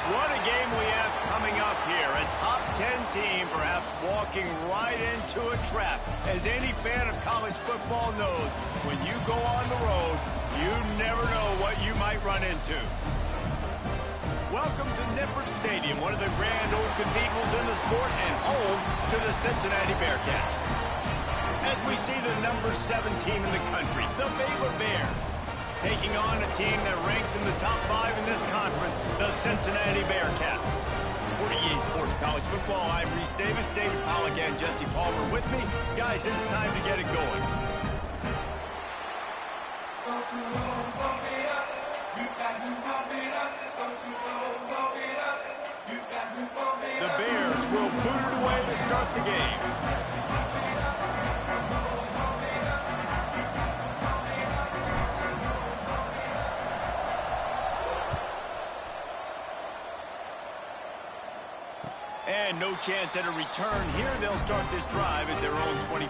What a game we have coming up here. A top 10 team perhaps walking right into a trap. As any fan of college football knows, when you go on the road, you never know what you might run into. Welcome to Nippert Stadium, one of the grand old cathedrals in the sport and home to the Cincinnati Bearcats. As we see the number 7 team in the country, the Baylor Bears, taking on a team that ranks in the top 5 in this conference, the Cincinnati Bearcats. For EA Sports College Football, I'm Reese Davis, David Pollack, and Jesse Palmer with me. Guys, it's time to get it going. The Bears will boot it away to start the game. And no chance at a return here. They'll start this drive at their own 25.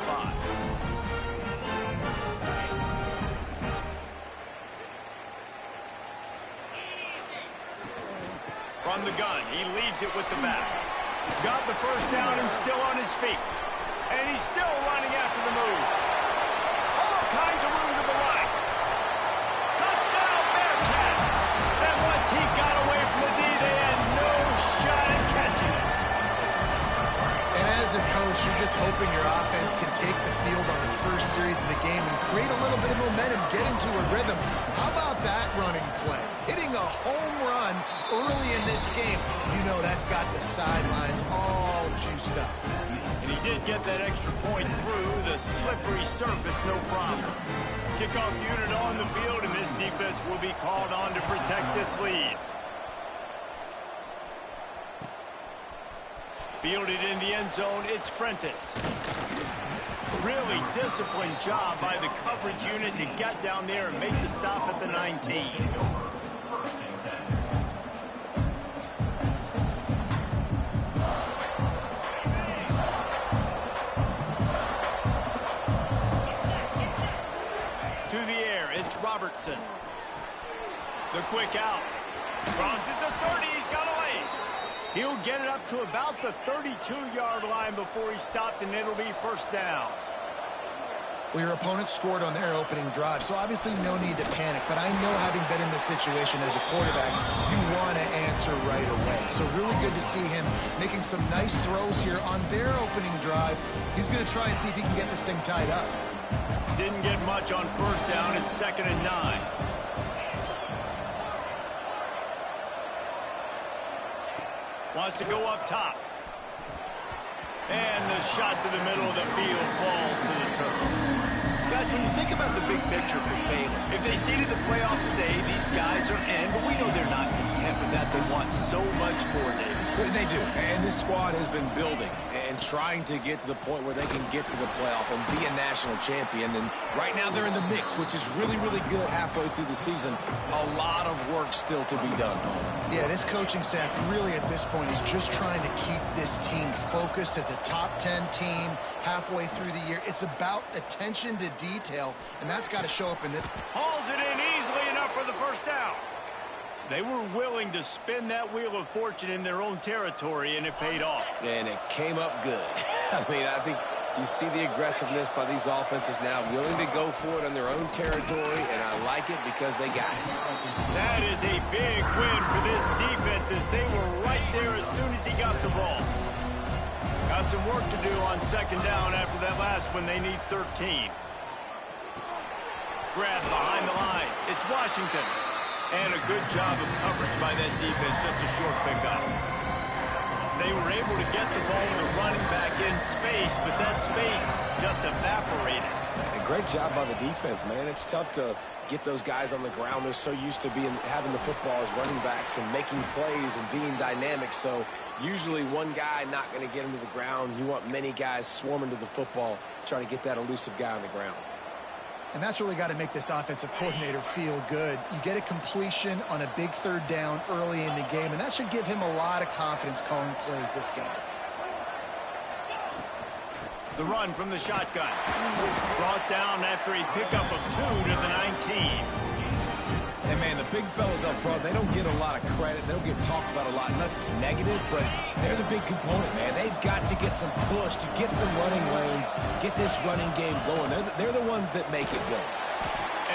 From the gun, he leaves it with the back. Got the first down and still on his feet. And he's still running after the move. All kinds of room to the right. Touchdown, Bearcats! And once he got away from the D, they had no shot at catching it. And as a coach, you're just hoping your offense can take the field on the first series of the game and create a little bit of momentum, get into a rhythm. How about that running play? Hitting a home run early in this game. You know that's got the sidelines all juiced up. And he did get that extra point through the slippery surface, no problem. Kickoff unit on the field, and this defense will be called on to protect this lead. Fielded in the end zone, it's Prentice. Really disciplined job by the coverage unit to get down there and make the stop at the 19. To the air, it's Robertson. The quick out. Crosses the 30, he's got away. He'll get it up to about the 32-yard line before he stopped, and it'll be first down. Well, your opponent scored on their opening drive, so obviously no need to panic. But I know, having been in this situation as a quarterback, you want to answer right away. So really good to see him making some nice throws here on their opening drive. He's going to try and see if he can get this thing tied up. Didn't get much on first down. It's 2nd and 9. Wants to go up top. And the shot to the middle of the field falls to the turf. Guys, when you think about the big picture for Baylor, if they seeded the playoff today, these guys are in, but we know they're not content with that. They want so much more, David. They do, and this squad has been building and trying to get to the point where they can get to the playoff and be a national champion. And right now they're in the mix, which is really, really good halfway through the season. A lot of work still to be done, Paul. Yeah, this coaching staff really at this point is just trying to keep this team focused as a top 10 team halfway through the year. It's about attention to detail, and that's got to show up in this. Hauls it in easily enough for the first down. They were willing to spin that wheel of fortune in their own territory, and it paid off. And it came up good. I mean, I think you see the aggressiveness by these offenses now, willing to go for it on their own territory, and I like it because they got it. That is a big win for this defense, as they were right there as soon as he got the ball. Got some work to do on 2nd down after that last one. They need 13. Grab behind the line. It's Washington. And a good job of coverage by that defense, just a short pickup. They were able to get the ball to running back in space, but that space just evaporated. And a great job by the defense, man. It's tough to get those guys on the ground. They're so used to having the football as running backs and making plays and being dynamic. So usually one guy not going to get him to the ground. You want many guys swarming to the football, trying to get that elusive guy on the ground. And that's really got to make this offensive coordinator feel good. You get a completion on a big 3rd down early in the game, and that should give him a lot of confidence calling plays this game. The run from the shotgun. Brought down after a pickup of 2 to the 19. And, man, the big fellas up front, they don't get a lot of credit. They don't get talked about a lot unless it's negative, but they're the big component, man. They've got to get some push, to get some running lanes, get this running game going. They're the ones that make it go.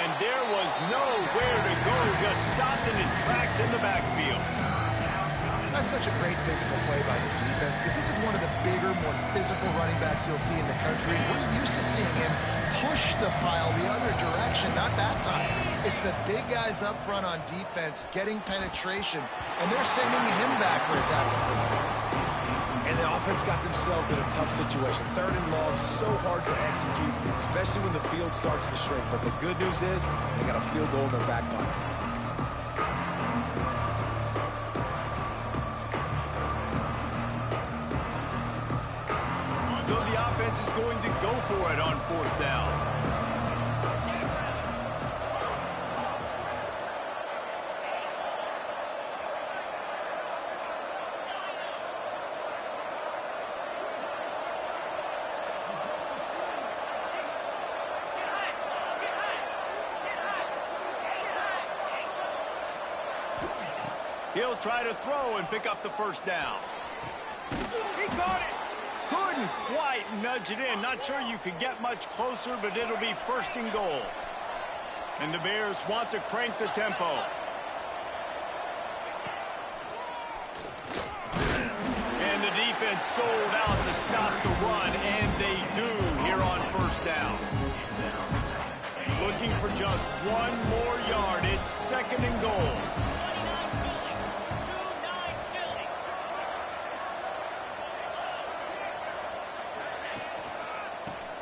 And there was nowhere to go, just stopped in his tracks in the backfield. That's such a great physical play by the defense, because this is one of the bigger, more physical running backs you'll see in the country. We're used to seeing him push the pile the other direction. Not that time. It's the big guys up front on defense getting penetration, and they're sending him back for a tackle for loss. And the offense got themselves in a tough situation. 3rd and long, so hard to execute, especially when the field starts to shrink. But the good news is they got a field goal in their back pocket. So the offense is going to go for it on 4th down. He'll try to throw and pick up the first down. He caught it. Couldn't quite nudge it in. Not sure you could get much closer, but it'll be 1st and goal. And the Bears want to crank the tempo. And the defense sold out to stop the run, and they do here on 1st down. Looking for just 1 more yard. It's 2nd and goal.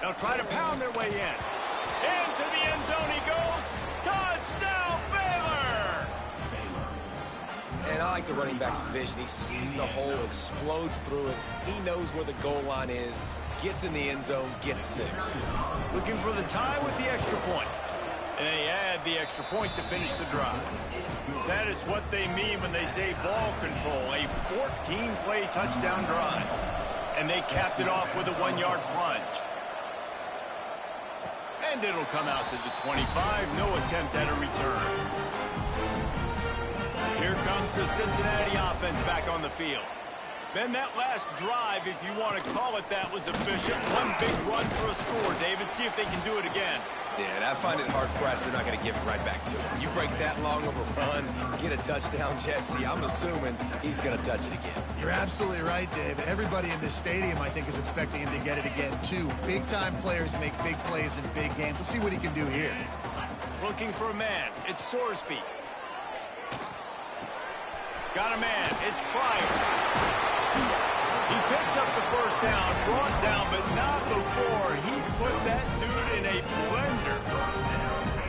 They'll try to pound their way in. Into the end zone he goes. Touchdown, Baylor! And I like the running back's vision. He sees the hole, explodes through it. He knows where the goal line is, gets in the end zone, gets 6. Looking for the tie with the extra point. And they add the extra point to finish the drive. That is what they mean when they say ball control. A 14-play touchdown drive. And they capped it off with a 1-yard plunge. And it'll come out to the 25. No attempt at a return. Here comes the Cincinnati offense back on the field. Ben, that last drive, if you want to call it that, was efficient. One big run for a score, David. See if they can do it again. Yeah, and I find it hard-pressed they're not going to give it right back to him. You break that long of a run, get a touchdown, Jesse, I'm assuming he's going to touch it again. You're absolutely right, David. Everybody in this stadium, I think, is expecting him to get it again, too. Big-time players make big plays in big games. Let's see what he can do here. Looking for a man. It's Sorsby. Got a man. It's Pryor. He picks up the first down, brought down, but not before he put that dude in a blender.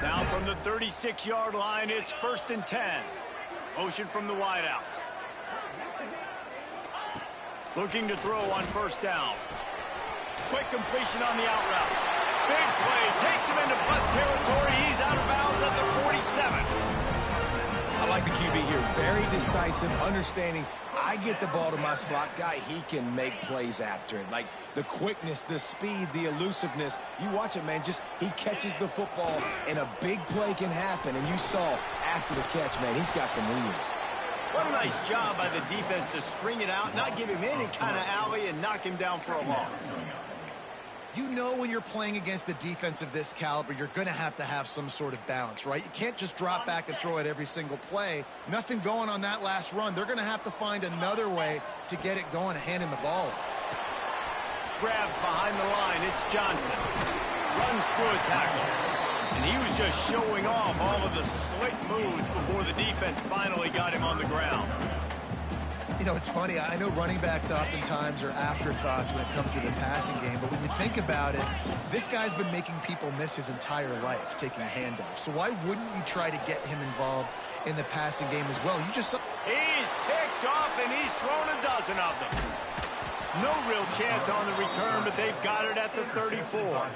Now from the 36-yard line, it's 1st and 10. Motion from the wideout. Looking to throw on 1st down. Quick completion on the out route. Big play. Takes him into bus territory. He's out of bounds at the 47. I like the QB here. Very decisive, understanding I get the ball to my slot guy, he can make plays after it. Like the quickness, the speed, the elusiveness. You watch it, man, just he catches the football and a big play can happen. And you saw after the catch, man, he's got some wheels. What a nice job by the defense to string it out, not give him any kind of alley, and knock him down for a loss. You know when you're playing against a defense of this caliber, you're going to have some sort of balance, right? You can't just drop back and throw it every single play. Nothing going on that last run. They're going to have to find another way to get it going and handing the ball off. Grabbed behind the line, it's Johnson. Runs through a tackle. And he was just showing off all of the slick moves before the defense finally got him on the ground. You know, it's funny. I know running backs oftentimes are afterthoughts when it comes to the passing game, but when you think about it, this guy's been making people miss his entire life taking handoffs. So why wouldn't you try to get him involved in the passing game as well? You just... He's picked off, and he's thrown a dozen of them. No real chance on the return, but they've got it at the 34.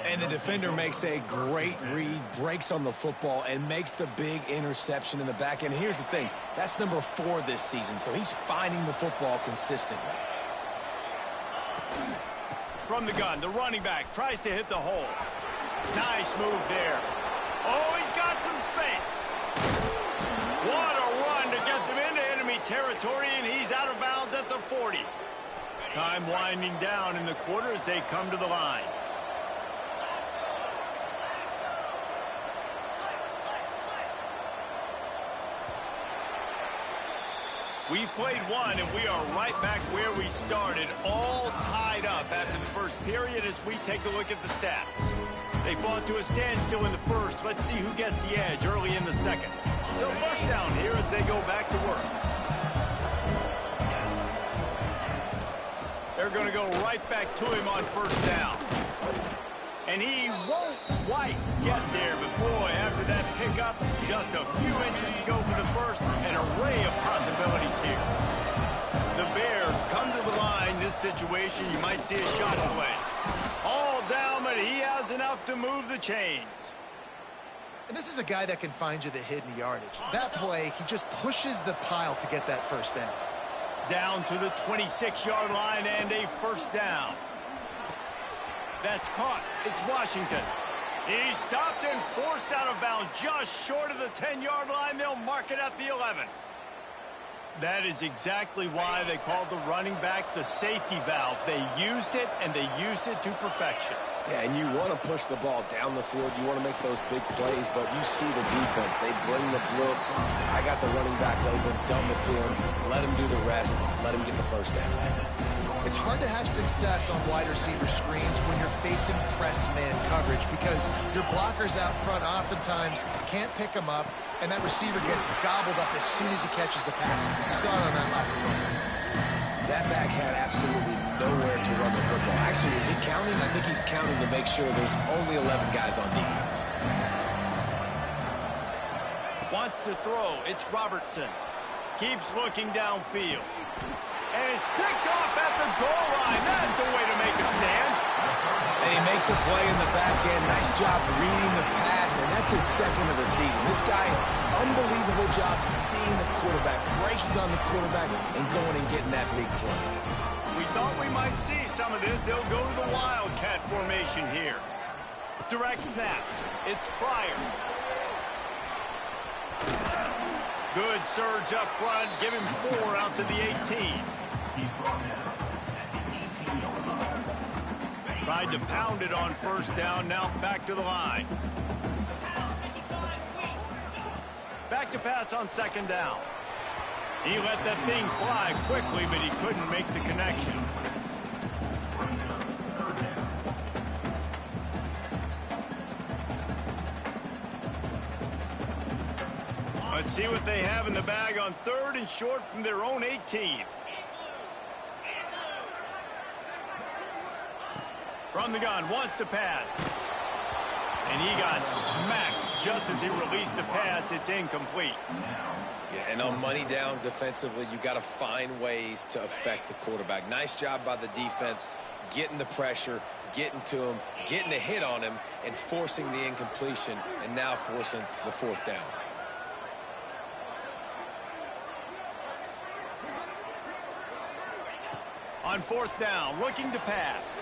And the defender makes a great read, breaks on the football, and makes the big interception in the back end. And here's the thing, that's number 4 this season, so he's finding the football consistently. From the gun, the running back tries to hit the hole. Nice move there. Oh, he's got some space. What a run to get them into enemy territory, and he's out of bounds at the 40. Time winding down in the quarter as they come to the line. We've played one, and we are right back where we started, all tied up after the first period as we take a look at the stats. They fought to a standstill in the first. Let's see who gets the edge early in the second. So 1st down here as they go back to work. They're going to go right back to him on 1st down. And he won't quite get there, but boy, after that pickup, just a few inches to go for the first, an array of possibilities here. The Bears come to the line. This situation, you might see a shot play. All down, but he has enough to move the chains. And this is a guy that can find you the hidden yardage. That play, he just pushes the pile to get that 1st down. Down to the 26-yard line and a 1st down. That's caught. It's Washington. He's stopped and forced out of bounds just short of the 10-yard line. They'll mark it at the 11. That is exactly why they called the running back the safety valve. They used it, and they used it to perfection. Yeah, and you want to push the ball down the field. You want to make those big plays, but you see the defense. They bring the blitz. I got the running back open, dump it to him, let him do the rest, let him get the 1st down. It's hard to have success on wide receiver screens when you're facing press man coverage because your blockers out front oftentimes can't pick them up, and that receiver gets gobbled up as soon as he catches the pass. You saw it on that last play. That back had absolutely nowhere to run the football. Actually, is he counting? I think he's counting to make sure there's only 11 guys on defense. Wants to throw. It's Robertson. Keeps looking downfield. And it's picked off at the goal line. That's a way to make a stand. And he makes a play in the back end. Nice job reading the pass, and that's his 2nd of the season. This guy, unbelievable job seeing the quarterback, breaking on the quarterback, and going and getting that big play. We thought we might see some of this. They'll go to the Wildcat formation here. Direct snap. It's Pryor. Good surge up front. Give him 4 out to the 18. Tried to pound it on first down. Now back to the line. Back to pass on second down. He let that thing fly quickly, but he couldn't make the connection. Let's see what they have in the bag on 3rd and short from their own 18. From the gun, wants to pass. And he got smacked just as he released the pass. It's incomplete. Yeah, and on money down defensively, you got to find ways to affect the quarterback. Nice job by the defense, getting the pressure, getting to him, getting a hit on him, and forcing the incompletion, and now forcing the 4th down. On 4th down, looking to pass.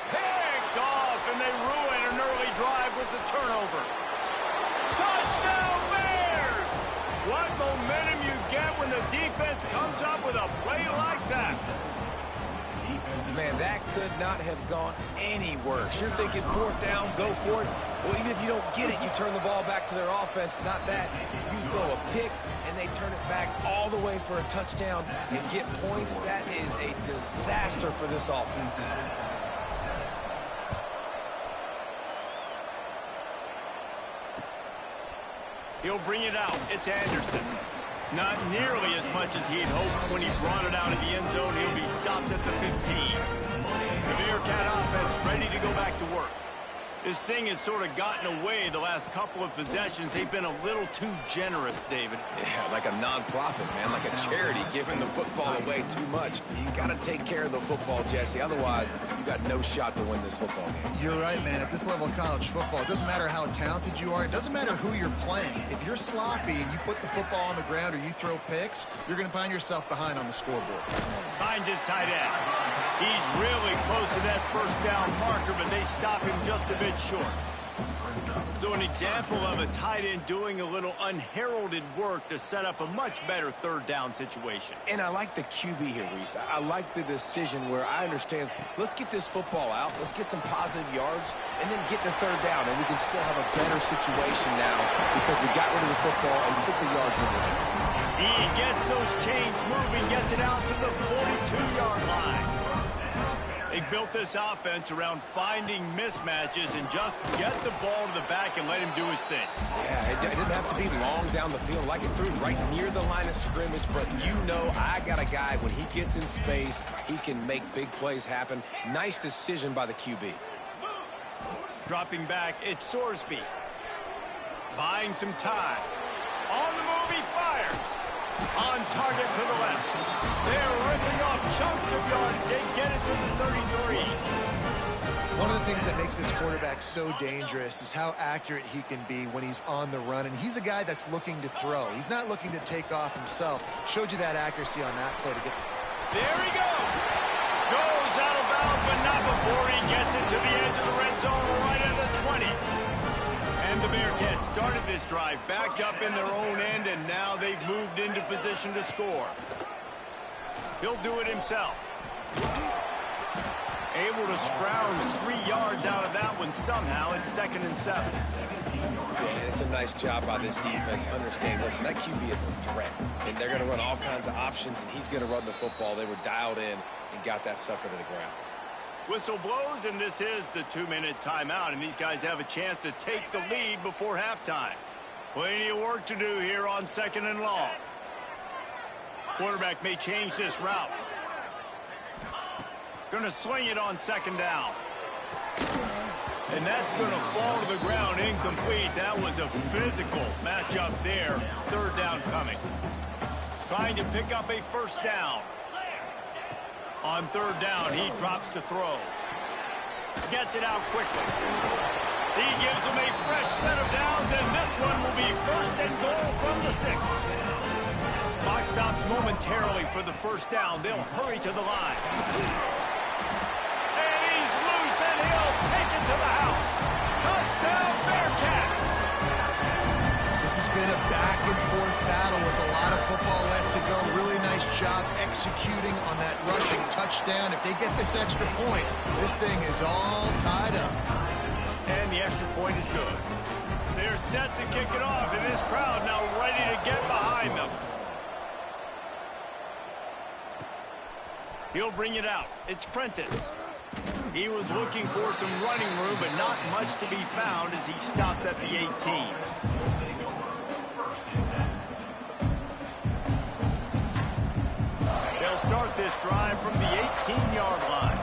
Picked off, and they ruin an early drive with the turnover. Touchdown, Bears! What momentum you get when the defense comes up with a play like that. Man, that could not have gone any worse. You're thinking 4th down, go for it. Well, even if you don't get it, you turn the ball back to their offense. Not that. You throw a pick, and they turn it back all the way for a touchdown and get points. That is a disaster for this offense. He'll bring it out. It's Anderson. Not nearly as much as he'd hoped when he brought it out of the end zone. He'll be stopped at the 15. The Bearcat offense ready to go back to work. This thing has sort of gotten away the last couple of possessions. They've been a little too generous, David. Yeah, like a non-profit, man, like a charity giving the football away too much. You got to take care of the football, Jesse. Otherwise, you got no shot to win this football game. You're right, man. At this level of college football, it doesn't matter how talented you are. It doesn't matter who you're playing. If you're sloppy and you put the football on the ground or you throw picks, you're going to find yourself behind on the scoreboard. Finds his tight end. He's really close to that first down marker, but they stop him just a bit short. So an example of a tight end doing a little unheralded work to set up a much better 3rd down situation. And I like the QB here, Reese. I like the decision where I understand, let's get this football out, let's get some positive yards, and then get to 3rd down, and we can still have a better situation now because we got rid of the football and took the yards in with it. He gets those chains moving, gets it out to the 42-yard line. They built this offense around finding mismatches and just get the ball to the back and let him do his thing. Yeah, it didn't have to be long down the field. Like it threw right near the line of scrimmage, but you know I got a guy, when he gets in space, he can make big plays happen. Nice decision by the QB. Dropping back, it's Sorsby. Buying some time. On the move, he fires. On target to the left. They're ripping off chunks of yards. They get it to the 33. One of the things that makes this quarterback so dangerous is how accurate he can be when he's on the run. And he's a guy that's looking to throw. He's not looking to take off himself. Showed you that accuracy on that play to get the... There he goes. Goes out of bounds, but not before he gets it to the edge of the red zone right at the 20. And the Bearcats started this drive back up in their own end, and now they've moved into position to score. He'll do it himself. Able to scrounge 3 yards out of that one somehow. It's 2nd and 7. And it's a nice job by this defense. Understand, listen, that QB is a threat. And they're going to run all kinds of options, and he's going to run the football. They were dialed in and got that sucker to the ground. Whistle blows, and this is the 2-minute timeout, and these guys have a chance to take the lead before halftime. Plenty of work to do here on 2nd and long. Quarterback may change this route. Going to swing it on 2nd down. And that's going to fall to the ground incomplete. That was a physical matchup there. 3rd down coming. Trying to pick up a 1st down. On 3rd down, he drops to throw. Gets it out quickly. He gives them a fresh set of downs, and this one will be 1st and goal from the 6. Clock stops momentarily for the 1st down. They'll hurry to the line. And he's loose, and he'll take it to the house. Touchdown, Bearcats! This has been a back-and-forth battle with a lot of football left to go. Really nice job executing on that rushing touchdown. If they get this extra point, this thing is all tied up. And the extra point is good. They're set to kick it off, and this crowd now ready to get behind them. He'll bring it out. It's Prentice. He was looking for some running room, but not much to be found as he stopped at the 18. They'll start this drive from the 18-yard line.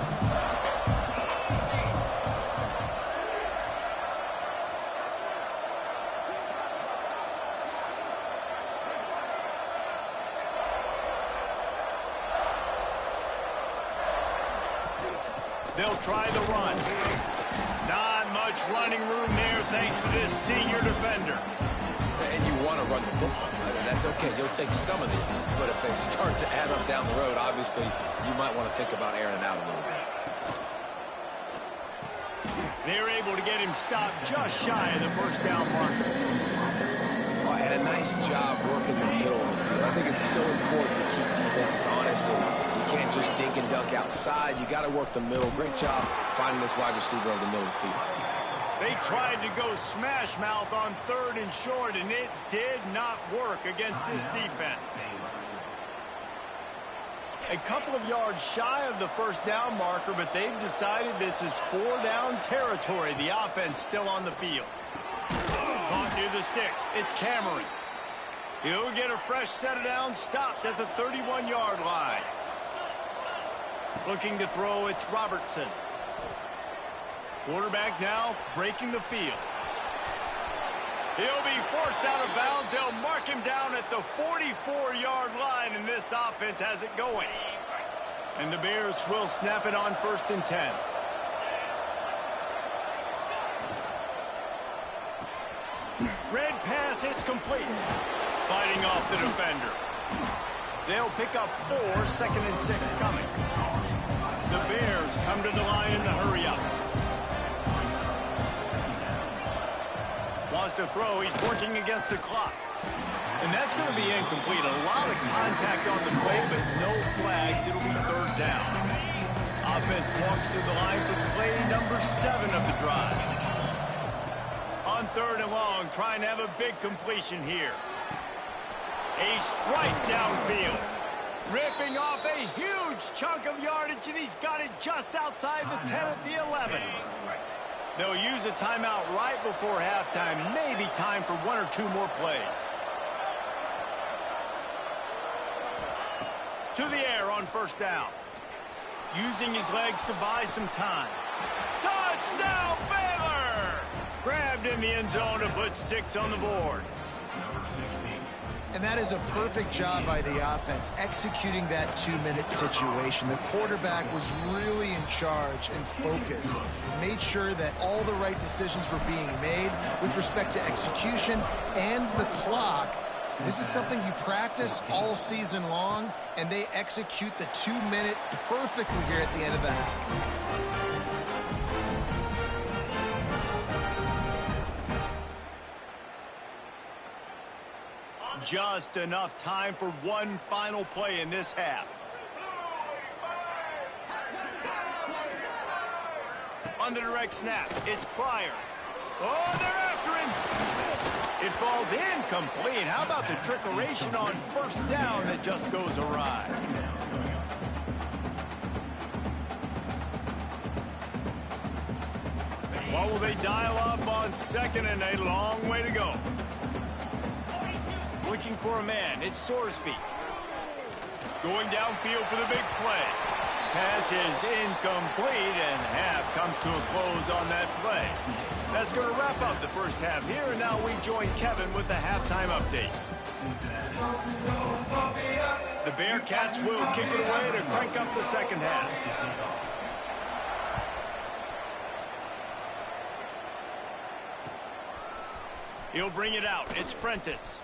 They'll try the run. Not much running room there thanks to this senior defender. And you want to run the football. I mean, that's okay. You'll take some of these. But if they start to add up down the road, obviously, you might want to think about airing it out a little bit. They're able to get him stopped just shy of the first down marker. Oh, and a nice job working the middle of the field. I think it's so important to keep defenses honest, and you can't just dink and dunk outside. You got to work the middle. Great job finding this wide receiver over the middle of the field. They tried to go smash mouth on 3rd and short, and it did not work against this defense. A couple of yards shy of the first down marker, but they've decided this is 4-down territory. The offense still on the field. Caught near the sticks. It's Cameron. He'll get a fresh set of downs, stopped at the 31-yard line. Looking to throw, it's Robertson. Quarterback now breaking the field. He'll be forced out of bounds. They'll mark him down at the 44-yard line, and this offense has it going. And the Bears will snap it on 1st and 10. Red pass, it's complete. Fighting off the defender. They'll pick up 4, 2nd and 6 coming. The Bears come to the line in the hurry up. Wants to throw. He's working against the clock. And that's going to be incomplete. A lot of contact on the play, but no flags. It'll be 3rd down. Offense walks to the line for play number 7 of the drive. On 3rd and long, trying to have a big completion here. A strike downfield. Ripping off a huge chunk of yardage, and he's got it just outside the 10 at the 11. They'll use a timeout right before halftime. Maybe time for 1 or 2 more plays. To the air on 1st down. Using his legs to buy some time. Touchdown, Baylor! Grabbed in the end zone to put 6 on the board. And that is a perfect job by the offense, executing that 2-minute situation. The quarterback was really in charge and focused. Made sure that all the right decisions were being made with respect to execution and the clock. This is something you practice all season long, and they execute the 2-minute perfectly here at the end of the half. Just enough time for one final play in this half. On the direct snap, it's Pryor. Oh, they're after him. It falls incomplete. How about the trickeration on 1st down that just goes awry? What will they dial up on 2nd and a long way to go? Looking for a man, it's Sorsby. Going downfield for the big play. Pass is incomplete, and half comes to a close on that play. That's going to wrap up the first half here, and now we join Kevin with the halftime update. The Bearcats will kick it away to crank up the second half. He'll bring it out. It's Prentice.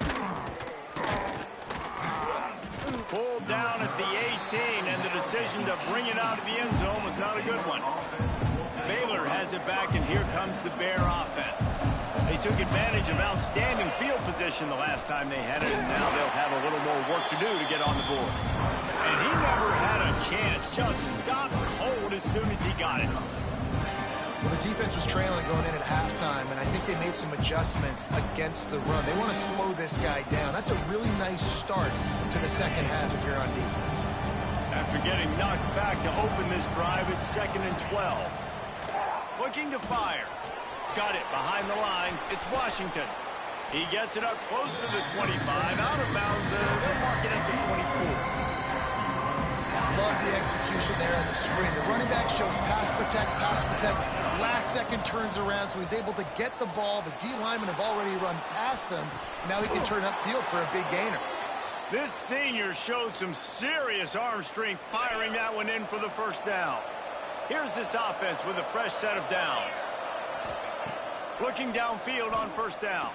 Pulled down at the 18, and the decision to bring it out of the end zone was not a good one. Baylor has it back, and here comes the Bear offense. They took advantage of outstanding field position the last time they had it, and now they'll have a little more work to do to get on the board. And he never had a chance. Just stopped cold as soon as he got it. Well, the defense was trailing going in at halftime, and I think they made some adjustments against the run. They want to slow this guy down. That's a really nice start to the second half if you're on defense. After getting knocked back to open this drive, it's 2nd and 12. Looking to fire. Got it behind the line. It's Washington. He gets it up close to the 25. Out of bounds. They'll mark it at the 24. Love the execution there on the screen. The running back shows pass protect, pass protect. Last second turns around, so he's able to get the ball. The D linemen have already run past him. Now he can turn upfield for a big gainer. This senior shows some serious arm strength firing that one in for the first down. Here's this offense with a fresh set of downs. Looking downfield on first down.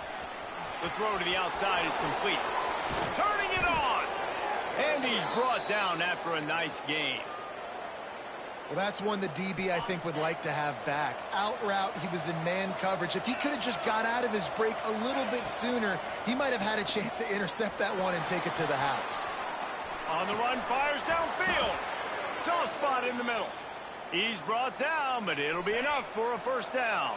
The throw to the outside is complete. Turning it on! And he's brought down after a nice gain. Well, that's one the DB, I think, would like to have back. Out route, he was in man coverage. If he could have just got out of his break a little bit sooner, he might have had a chance to intercept that one and take it to the house. On the run, fires downfield. Soft spot in the middle. He's brought down, but it'll be enough for a first down.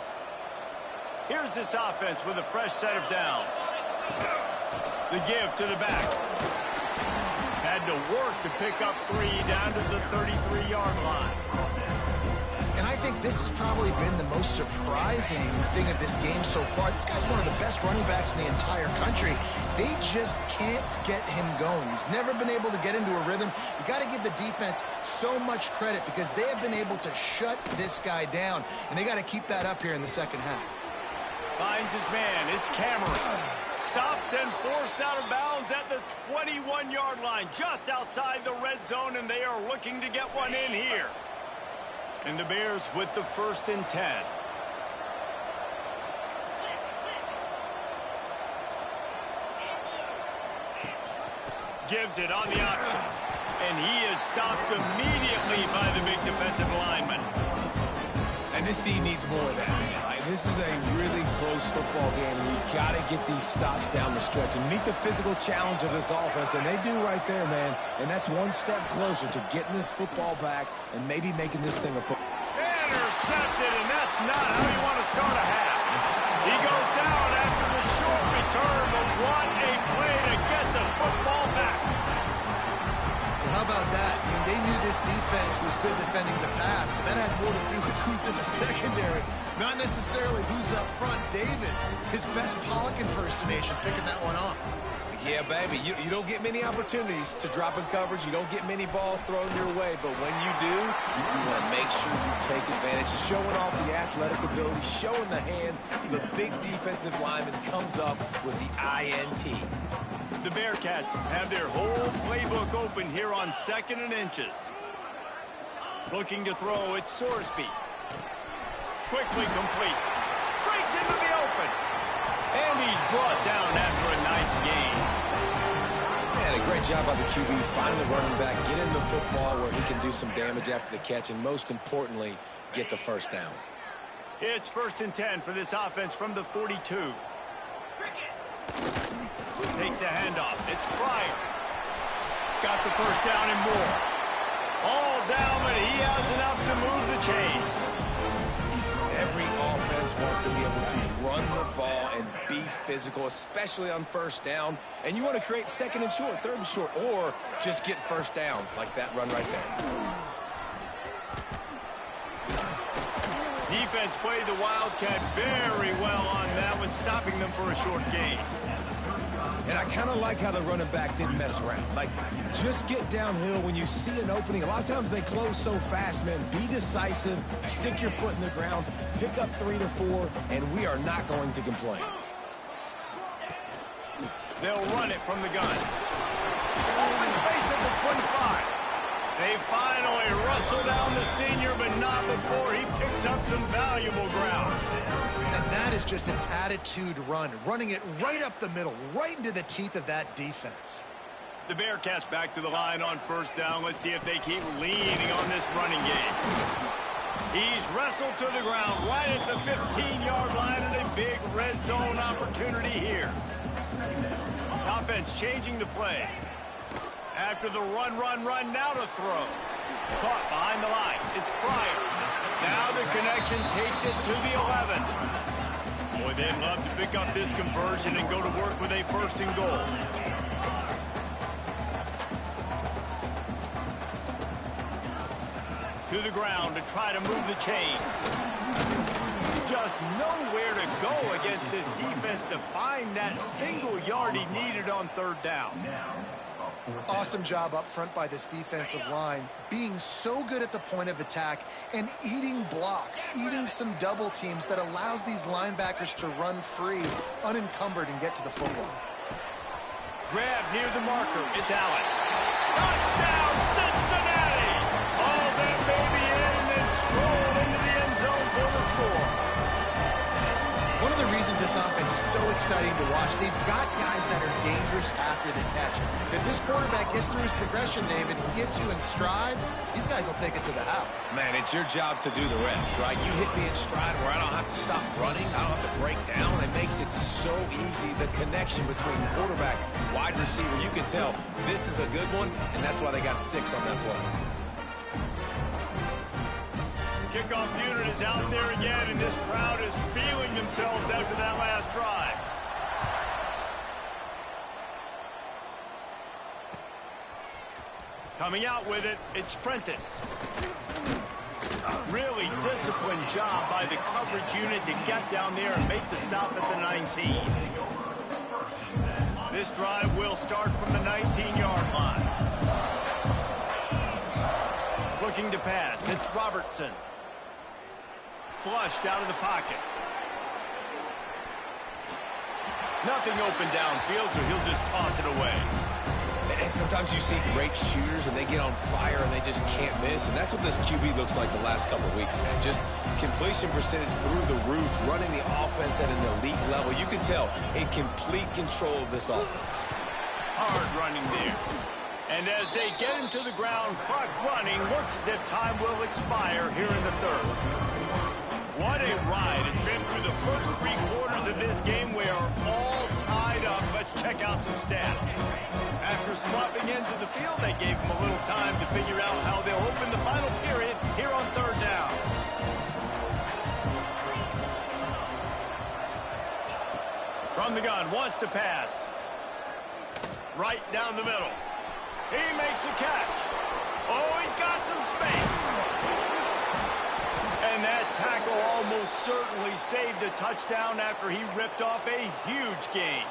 Here's this offense with a fresh set of downs. The give to the back. Had to work to pick up 3 down to the 33-yard line. And I think this has probably been the most surprising thing of this game so far. This guy's one of the best running backs in the entire country. They just can't get him going. He's never been able to get into a rhythm. You got to give the defense so much credit because they have been able to shut this guy down, and they got to keep that up here in the second half. Finds his man. It's Cameron. Stopped and forced out of bounds at the 21-yard line, just outside the red zone, and they are looking to get one in here. And the Bears with the 1st and 10. Gives it on the option. And he is stopped immediately by the big defensive lineman. And this team needs more of that, man. This is a really close football game, and you got to get these stops down the stretch and meet the physical challenge of this offense, and they do right there, man. And that's one step closer to getting this football back and maybe making this thing a football. Intercepted, and that's not how you want to start a half. He goes down after the short return, but what a play to get the football back. Well, how about that? I mean, they knew this defense was good defending the pass, but that had more to do with who's in the secondary, not necessarily who's up front. David, his best Pollock impersonation, picking that one off. Yeah, baby, you don't get many opportunities to drop in coverage. You don't get many balls thrown your way, but when you do, you want to make sure you take advantage, showing off the athletic ability, showing the hands. The big defensive lineman comes up with the INT. The Bearcats have their whole playbook open here on 2nd and inches. Looking to throw, it's Sorsby. Quickly complete. Breaks into the open. And he's brought down after a nice gain. Man, a great job by the QB, finding the running back, getting the football where he can do some damage after the catch, and most importantly, get the first down. It's 1st and 10 for this offense from the 42. Takes a handoff. It's Pryor. Got the first down and more. All down, but he has enough to move the chains. Every offense wants to be able to run the ball and be physical, especially on first down. And you want to create 2nd and short, 3rd and short, or just get first downs like that run right there. Defense played the Wildcat very well on that one, stopping them for a short gain. And I kind of like how the running back didn't mess around. Like, just get downhill when you see an opening. A lot of times they close so fast, man. Be decisive, stick your foot in the ground, pick up 3 to 4, and we are not going to complain. They'll run it from the gun. Open space at the 25. They finally rustle down the senior, but not before he picks up some valuable ground. And that is just an attitude run, running it right up the middle, right into the teeth of that defense. The Bearcats back to the line on first down. Let's see if they keep leaning on this running game. He's wrestled to the ground right at the 15-yard line, and they big red zone opportunity here. Offense changing the play. After the run, now to throw. Caught behind the line. It's Pryor. Now the connection takes it to the 11. Boy, they'd love to pick up this conversion and go to work with a 1st and goal. To the ground to try to move the chains. Just nowhere to go against this defense to find that single yard he needed on 3rd down. Awesome job up front by this defensive line, being so good at the point of attack and eating blocks, eating some double teams that allows these linebackers to run free, unencumbered, and get to the football. Grab near the marker. It's Allen. Touchdown, Cincinnati! All that baby in and then stroll into the end zone for the score. One of the reasons this offense is so exciting to watch, they've got guys that are dangerous after the catch. If this quarterback gets through his progression, David, he gets you in stride, these guys will take it to the house. Man, it's your job to do the rest, right? You hit me in stride where I don't have to stop running. I don't have to break down. It makes it so easy. The connection between quarterback, wide receiver, you can tell this is a good one, and that's why they got 6 on that play. Kickoff unit is out there again, and this crowd is feeling themselves after that last drive. Coming out with it, it's Prentice. Really disciplined job by the coverage unit to get down there and make the stop at the 19. This drive will start from the 19-yard line. Looking to pass, it's Robertson. Flushed out of the pocket. Nothing open downfield, so he'll just toss it away. And sometimes you see great shooters, and they get on fire, and they just can't miss. And that's what this QB looks like the last couple of weeks, man. Just completion percentage through the roof, running the offense at an elite level. You can tell in complete control of this offense. Hard running there. And as they get him to the ground, clock running, looks as if time will expire here in the 3rd. What a ride. It's been through the first 3 quarters of this game. We are all tied up. Let's check out some stats. After swapping ends of the field, they gave him a little time to figure out how they'll open the final period here on 3rd down. From the gun, wants to pass. Right down the middle. He makes a catch. Oh, he's got some space. And that tackle almost certainly saved a touchdown after he ripped off a huge gain.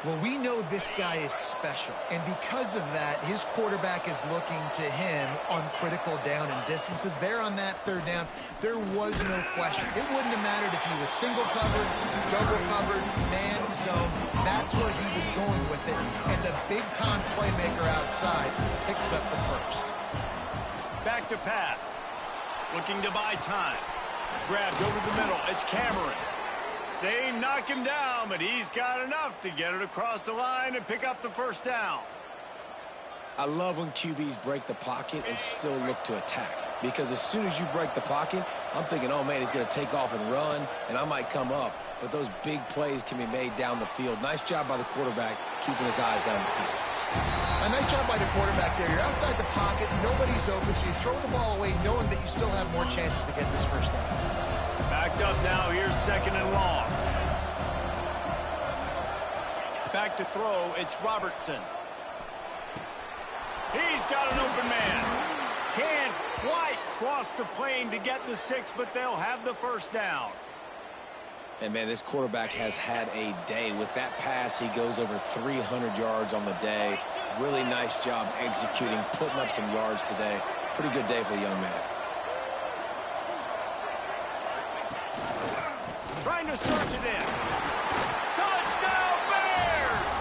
Well, we know this guy is special, and because of that, his quarterback is looking to him on critical down and distances. There on that 3rd down, there was no question. It wouldn't have mattered if he was single covered, double covered, man zone. That's where he was going with it, and the big-time playmaker outside picks up the 1st. Back to pass. Looking to buy time. Grabbed over the middle. It's Cameron. They knock him down, but he's got enough to get it across the line and pick up the 1st down. I love when QBs break the pocket and still look to attack. Because as soon as you break the pocket, I'm thinking, oh, man, he's going to take off and run, and I might come up. But those big plays can be made down the field. Nice job by the quarterback keeping his eyes down the field. A nice job by the quarterback there. You're outside the pocket, nobody's open, so you throw the ball away knowing that you still have more chances to get this 1st down. Backed up now, here's 2nd and long. Back to throw, it's Robertson. He's got an open man. Can't quite cross the plane to get the 6, but they'll have the 1st down. And, man, this quarterback has had a day. With that pass, he goes over 300 yards on the day. Really nice job executing, putting up some yards today. Pretty good day for the young man. Trying to search it in. Touchdown, Bears!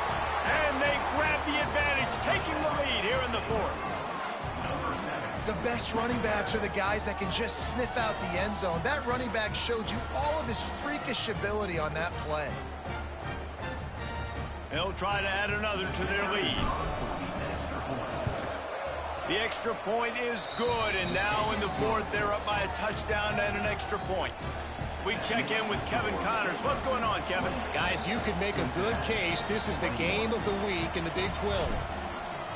And they grab the advantage, taking the lead here in the 4th. The best running backs are the guys that can just sniff out the end zone. That running back showed you all of his freakish ability on that play. They'll try to add another to their lead. The extra point is good, and now in the 4th, they're up by a touchdown and an extra point. We check in with Kevin Connors. What's going on, Kevin? Guys, you could make a good case. This is the game of the week in the Big 12.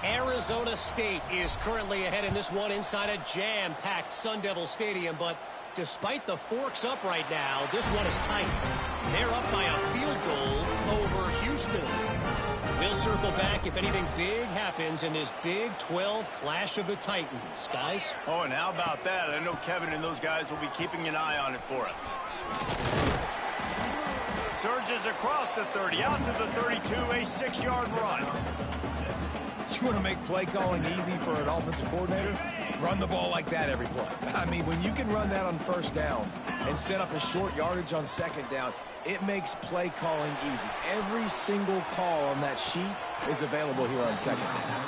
Arizona State is currently ahead in this one inside a jam-packed Sun Devil Stadium, but despite the forks up right now, this one is tight. They're up by a field goal over Houston. We'll circle back if anything big happens in this Big 12 Clash of the Titans. Guys? Oh, and how about that? I know Kevin and those guys will be keeping an eye on it for us. Surges across the 30, out to the 32, a 6-yard run. You want to make play calling easy for an offensive coordinator? Run the ball like that every play. I mean, when you can run that on first down and set up a short yardage on second down, it makes play calling easy. Every single call on that sheet is available here on second down.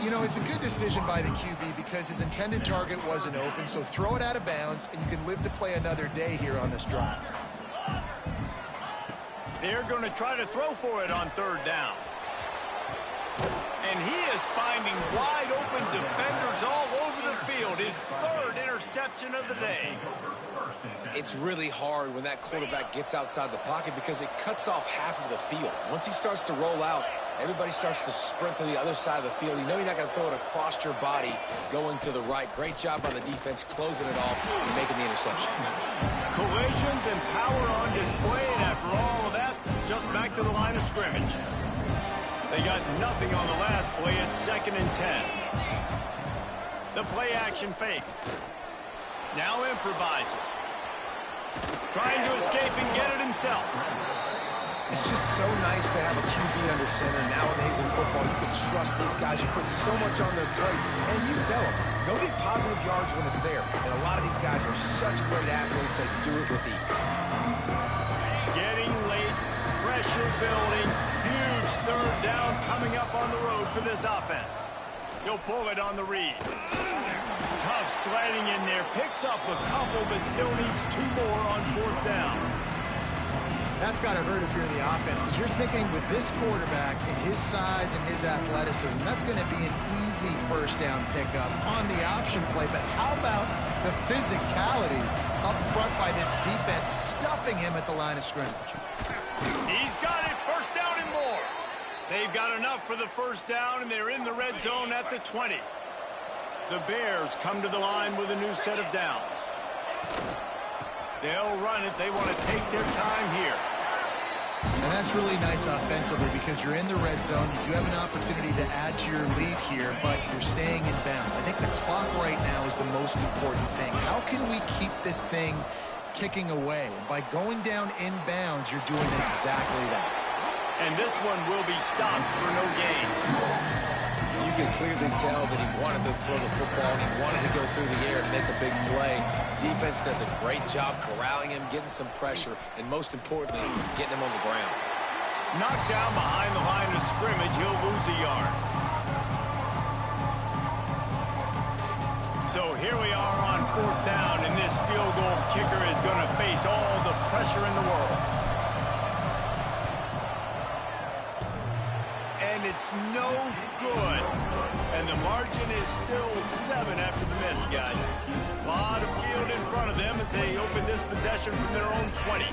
You know, it's a good decision by the QB because his intended target wasn't open, so throw it out of bounds, and you can live to play another day here on this drive. They're going to try to throw for it on third down. And he is finding wide open defenders all over the field. His third interception of the day. It's really hard when that quarterback gets outside the pocket because it cuts off half of the field. Once he starts to roll out, everybody starts to sprint to the other side of the field. You know you're not going to throw it across your body going to the right. Great job by the defense closing it off and making the interception. Collisions and power on display, and after all of that, just back to the line of scrimmage. They got nothing on the last play. It's 2nd and 10. The play action fake. Now improvising. Trying to escape and get it himself. It's just so nice to have a QB under center. Nowadays in football, you can trust these guys. You put so much on their plate, and you tell them, go get positive yards when it's there. And a lot of these guys are such great athletes, they do it with ease. Getting late, pressure building, huge third down coming up on the road for this offense. He'll pull it on the read. Tough sliding in there, picks up a couple, but still needs 2 more on 4th down. That's got to hurt if you're the offense, because you're thinking with this quarterback and his size and his athleticism, that's going to be an easy first down pickup on the option play. But how about the physicality up front by this defense, stuffing him at the line of scrimmage? He's got it, first down and more. They've got enough for the first down, and they're in the red zone at the 20. The Bears come to the line with a new set of downs. They'll run it. They want to take their time here. And that's really nice offensively because you're in the red zone. You do have an opportunity to add to your lead here, but you're staying in bounds. I think the clock right now is the most important thing. How can we keep this thing ticking away? By going down in bounds, you're doing exactly that. And this one will be stopped for no gain. You can clearly tell that he wanted to throw the football and he wanted to go through the air and make a big play. Defense does a great job corralling him, getting some pressure, and most importantly, getting him on the ground. Knocked down behind the line of scrimmage, he'll lose a yard. So here we are on 4th down, and this field goal kicker is going to face all the pressure in the world. And it's no good. And the margin is still 7 after the miss, guys. A lot of field in front of them as they open this possession from their own 20.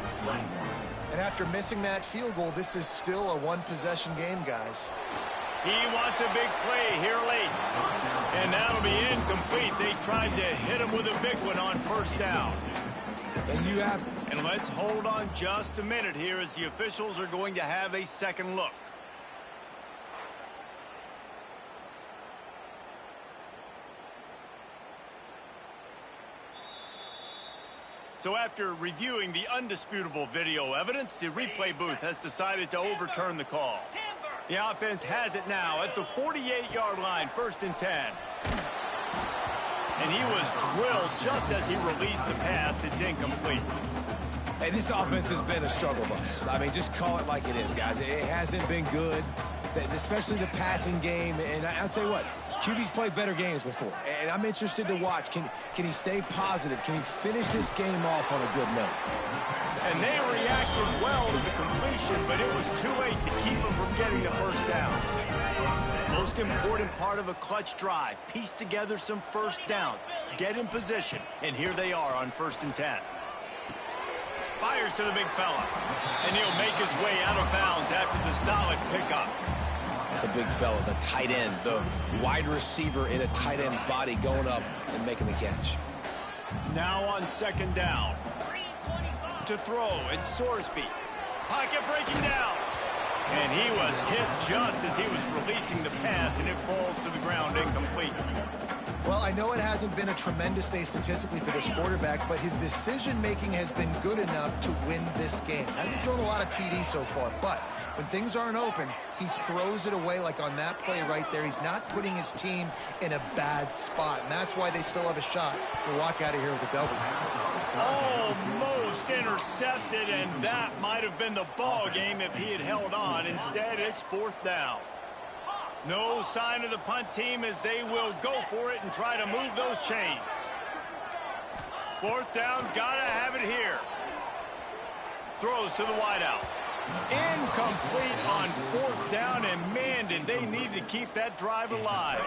And after missing that field goal, this is still a one-possession game, guys. He wants a big play here late. And that'll be incomplete. They tried to hit him with a big one on first down. And you have... And let's hold on just a minute here as the officials are going to have a second look. So after reviewing the undisputable video evidence, the replay booth has decided to overturn the call. The offense has it now at the 48-yard line, 1st and 10. And he was drilled just as he released the pass. It's incomplete. Hey, this offense has been a struggle bus. I mean, just call it like it is, guys. It hasn't been good, especially the passing game. And I'll tell you what, QB's played better games before. And I'm interested to watch. Can he stay positive? Can he finish this game off on a good note? And they reacted well to the completion, but it was too late to keep him from getting the first down. Most important part of a clutch drive. Piece together some first downs. Get in position. And here they are on 1st and 10. Fires to the big fella. And he'll make his way out of bounds after the solid pickup. The big fella, the tight end, the wide receiver in a tight end's body going up and making the catch. Now on second down. To throw, it's Sorsby. Pocket breaking down. And he was hit just as he was releasing the pass, and it falls to the ground incomplete. Well, I know it hasn't been a tremendous day statistically for this quarterback, but his decision-making has been good enough to win this game. Hasn't thrown a lot of TDs so far, but when things aren't open, he throws it away like on that play right there. He's not putting his team in a bad spot, and that's why they still have a shot to walk out of here with a W. Almost intercepted, and that might have been the ball game if he had held on. Instead, it's fourth down. No sign of the punt team as they will go for it and try to move those chains. Fourth down, gotta have it here. Throws to the wideout. Incomplete on fourth down, and man, did they need to keep that drive alive.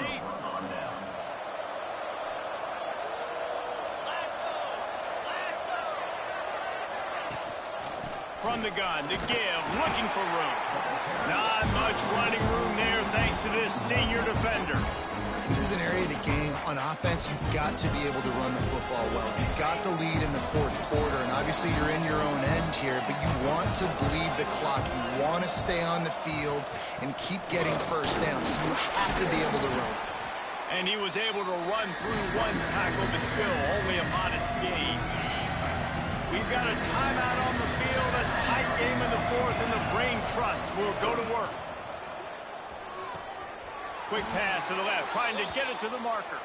From the gun, to give, looking for room. Not much running room there thanks to this senior defender. This is an area of the game on offense you've got to be able to run the football well. You've got the lead in the fourth quarter, and obviously you're in your own end here, but you want to bleed the clock. You want to stay on the field and keep getting first down, so you have to be able to run. And he was able to run through one tackle, but still only a modest gain. We've got a timeout on the field, a tight game in the fourth, and the brain trust will go to work. Quick pass to the left, trying to get it to the marker.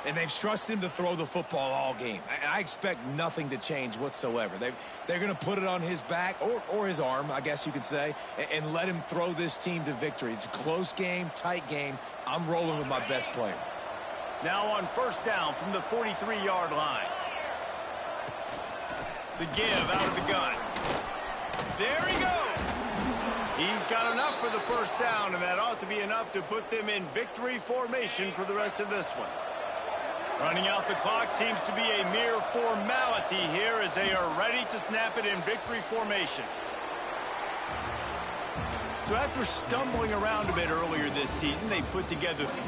And they've trusted him to throw the football all game. I expect nothing to change whatsoever. They're going to put it on his back, or his arm, I guess you could say, and let him throw this team to victory. It's a close game, tight game. I'm rolling with my best player. Now on first down from the 43-yard line. The give out of the gun. There he goes. He's got enough for the first down, and that ought to be enough to put them in victory formation for the rest of this one. Running out the clock seems to be a mere formality here as they are ready to snap it in victory formation. So after stumbling around a bit earlier this season, they put together 3